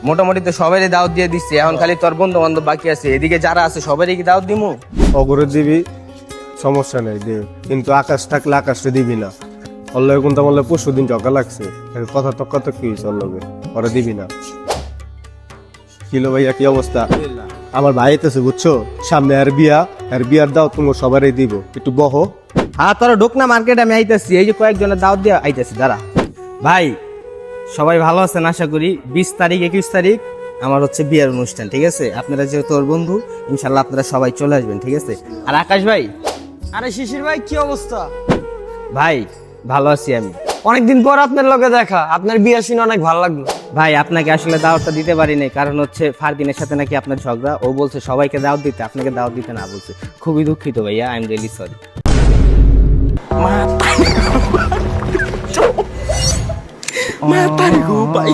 মোটামুটি তো সবারই দাওয়াত দিয়ে দিচ্ছি, এখন খালি তোর বন্ধু বান্ধব বাকি আছে। এদিকে যারা আছে সবারই কি দাওয়াত দিমু? অগরে দিবি, সমস্যা নেই দে, কিন্তু আকাশ থাকলে আকাশটা দিবি না। অল্লগে কিন্তু আমার পরশু দিন ঝগড়া লাগছে, কথা তো কত কি হয়েছে অল্লগে, ওরা দিবি না। কিলো ভাইয়া কি অবস্থা? আমার ভাই আইতেছে বুঝছো, সামনে আর বিয়ার দাও তোমার সবারই দিব, একটু বহো। হ্যাঁ তোরা ঢোক না মার্কেট, আমি আইতাছি। এই যে কয়েকজনের দাওয়াত দিয়ে আইতাছি, দাঁড়া। ভাই সবাই ভালো আছেন আশা করি। 20 তারিখ 21 তারিখ আমার হচ্ছে বিয়ের অনুষ্ঠান, ঠিক আছে? আপনারা যেহেতু তোর বন্ধু, ইনশাল্লাহ আপনারা সবাই চলে আসবেন, ঠিক আছে? আর আকাশ ভাই, আরে শিশির ভাই কি অবস্থা? ভাই ভালো আছি আমি। অনেকদিন পর আপনার লগে দেখা, আপনার বিয়ে শুনে অনেক ভালো লাগলো। ভাই আপনাকে আসলে দাওয়াতটা দিতে পারি নাই, কারণ হচ্ছে ফারদিনের সাথে নাকি আপনার ঝগড়া। ও বলছে সবাইকে দাওয়াত দিতে, আপনাকে দাওয়াত দিতে না বলছে। খুবই দুঃখিত ভাইয়া, I am really sorry. Mata gue, Pak.